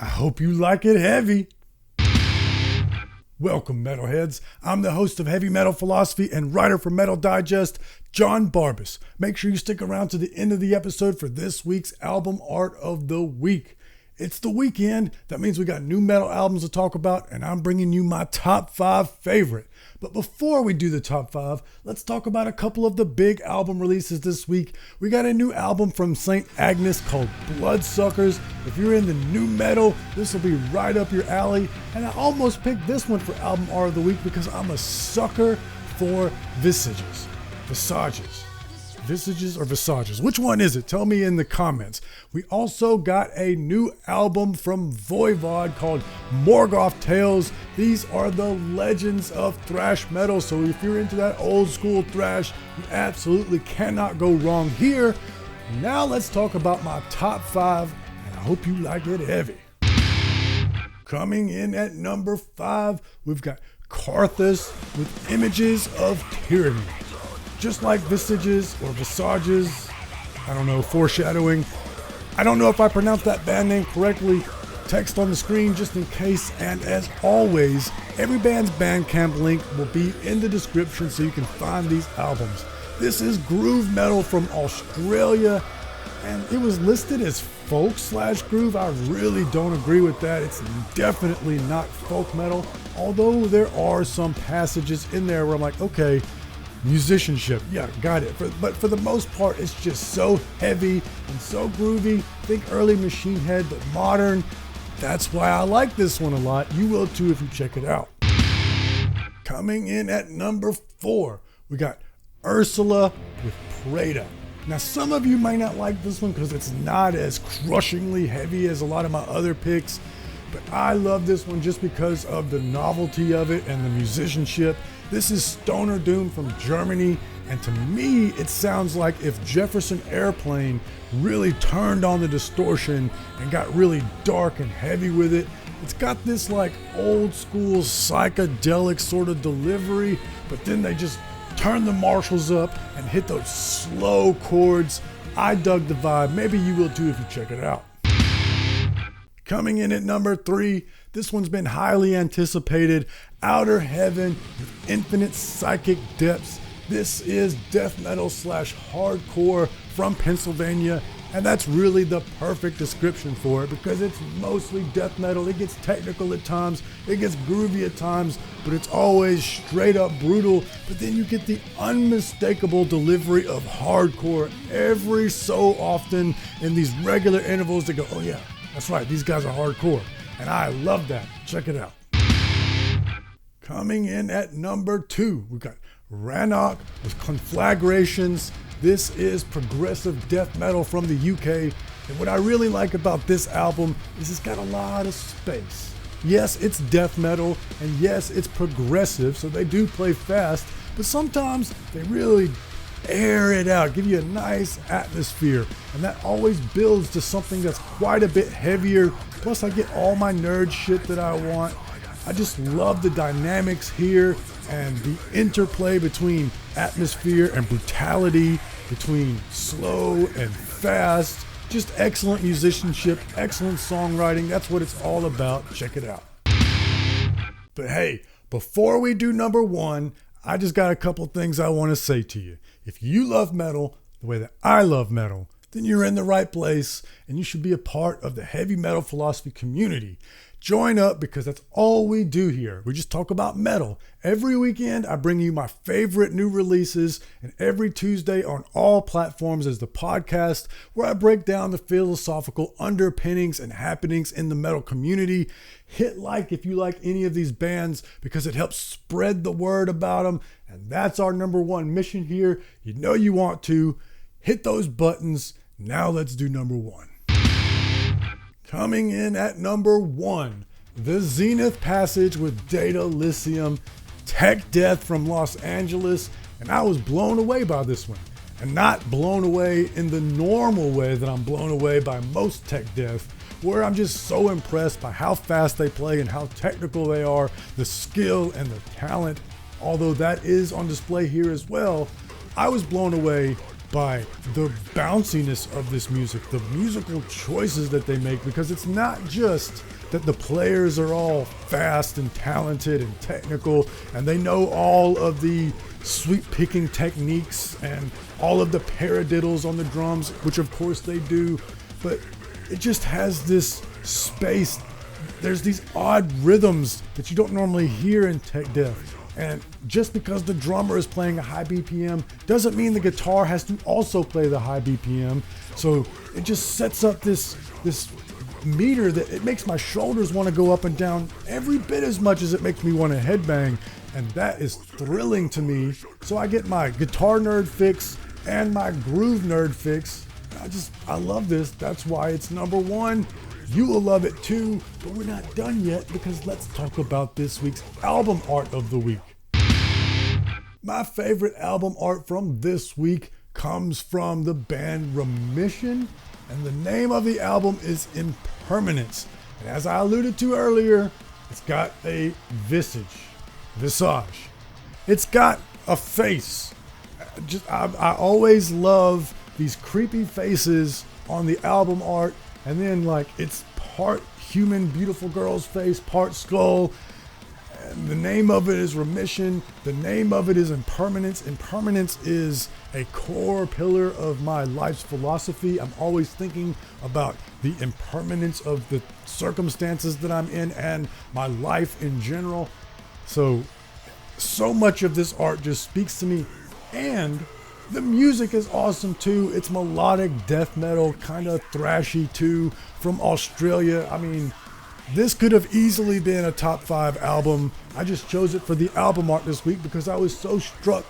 I hope you like it heavy. Welcome, metalheads. I'm the host of Heavy Metal Philosophy and writer for Metal Digest, John Barbas. Make sure you stick around to the end of the episode for this week's album art of the week. It's the weekend. That means we got new metal albums to talk about, and I'm bringing you my top 5 favorite. But before we do the top 5, let's talk about a couple of the big album releases this week. We got a new album from St. Agnes called Bloodsuckers. If you're into new metal, this will be right up your alley. And I almost picked this one for album art of the week because I'm a sucker for Visages. Visages or Visages? Which one is it? Tell me in the comments. We also got a new album from Voivod called Morgoth Tales. These are the legends of thrash metal, so if you're into that old school thrash, you absolutely cannot go wrong here. Now let's talk about my top 5, and I hope you like it heavy. Coming in at number 5, we've got Karthus with Images of Tyranny. Just like Visages or Visages, foreshadowing. I don't know if I pronounced that band name correctly. Text on the screen just in case. And as always, every band's Bandcamp link will be in the description so you can find these albums. This is groove metal from Australia, and it was listed as folk/groove. I really don't agree with that. It's definitely not folk metal, although there are some passages in there where I'm like, okay, musicianship, yeah, got it. But for the most part, it's just so heavy and so groovy. Think early Machine Head, but modern. That's why I like this one a lot. You will too if you check it out. Coming in at number 4, we got Ursula with Prada. Now, some of you might not like this one because it's not as crushingly heavy as a lot of my other picks, but I love this one just because of the novelty of it and the musicianship. This is Stoner Doom from Germany, and to me, it sounds like if Jefferson Airplane really turned on the distortion and got really dark and heavy with it. It's got this like old school psychedelic sort of delivery, but then they just turn the Marshalls up and hit those slow chords. I dug the vibe. Maybe you will too if you check it out. Coming in at number 3, this one's been highly anticipated. Outer Heaven with Infinite Psychic Depths. This is death metal /hardcore from Pennsylvania, and that's really the perfect description for it because it's mostly death metal. It gets technical at times, it gets groovy at times, but it's always straight up brutal. But then you get the unmistakable delivery of hardcore every so often in these regular intervals that go, oh yeah, that's right, these guys are hardcore. And I love that. Check it out. Coming in at number 2, we've got Rannock with Conflagrations. This is progressive death metal from the UK. And what I really like about this album is it's got a lot of space. Yes, it's death metal, and yes, it's progressive, so they do play fast, but sometimes they really air it out, give you a nice atmosphere, and that always builds to something that's quite a bit heavier. Plus I get all my nerd shit that I want. I just love the dynamics here and the interplay between atmosphere and brutality, between slow and fast. Just excellent musicianship, excellent songwriting. That's what it's all about. Check it out. But hey, before we do number 1, I just got a couple things I want to say to you. If you love metal the way that I love metal, then you're in the right place and you should be a part of the Heavy Metal Philosophy community. Join up because that's all we do here. We just talk about metal. Every weekend, I bring you my favorite new releases, and every Tuesday on all platforms is the podcast where I break down the philosophical underpinnings and happenings in the metal community. Hit like if you like any of these bands because it helps spread the word about them, and that's our number 1 mission here. You know you want to. Hit those buttons. Now let's do number 1. Coming in at number 1, the Zenith Passage with Data Lyceum, tech death from Los Angeles, and I was blown away by this one. And not blown away in the normal way that I'm blown away by most tech death, where I'm just so impressed by how fast they play and how technical they are, the skill and the talent, although that is on display here as well. I was blown away by the bounciness of this music, the musical choices that they make, because it's not just that the players are all fast and talented and technical and they know all of the sweep picking techniques and all of the paradiddles on the drums, which of course they do, but it just has this space. There's these odd rhythms that you don't normally hear in tech death. And just because the drummer is playing a high BPM doesn't mean the guitar has to also play the high BPM. So it just sets up this meter that it makes my shoulders want to go up and down every bit as much as it makes me want to headbang. And that is thrilling to me. So I get my guitar nerd fix and my groove nerd fix. I love this. That's why it's number one. You will love it too, but we're not done yet, because let's talk about this week's album art of the week. My favorite album art from this week comes from the band Remission, and the name of the album is Impermanence. And as I alluded to earlier, it's got a visage. It's got a face. I always love these creepy faces on the album art, and then like it's part human beautiful girl's face, part skull. And the name of it is Remission. The name of it is Impermanence. Impermanence is a core pillar of my life's philosophy. I'm always thinking about the impermanence of the circumstances that I'm in and my life in general. So much of this art just speaks to me, and the music is awesome too. It's melodic death metal, kind of thrashy too, from Australia. I mean, this could have easily been a top 5 album. I just chose it for the album art this week because I was so struck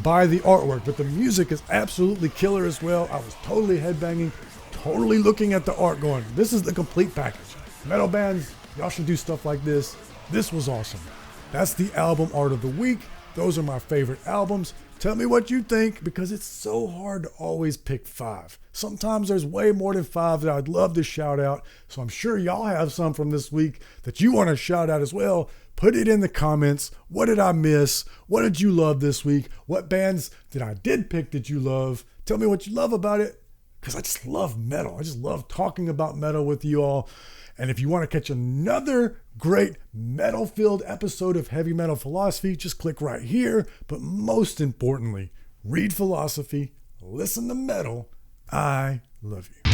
by the artwork. But the music is absolutely killer as well. I was totally headbanging, totally looking at the art going, this is the complete package. Metal bands, y'all should do stuff like this. This was awesome. That's the album art of the week. Those are my favorite albums. Tell me what you think, because it's so hard to always pick 5. Sometimes there's way more than 5 that I'd love to shout out. So I'm sure y'all have some from this week that you want to shout out as well. Put it in the comments. What did I miss? What did you love this week? What bands that I did pick did you love? Tell me what you love about it, because I just love metal. I just love talking about metal with you all. And if you want to catch another great metal-filled episode of Heavy Metal Philosophy, just click right here. But most importantly, read philosophy, listen to metal. I love you.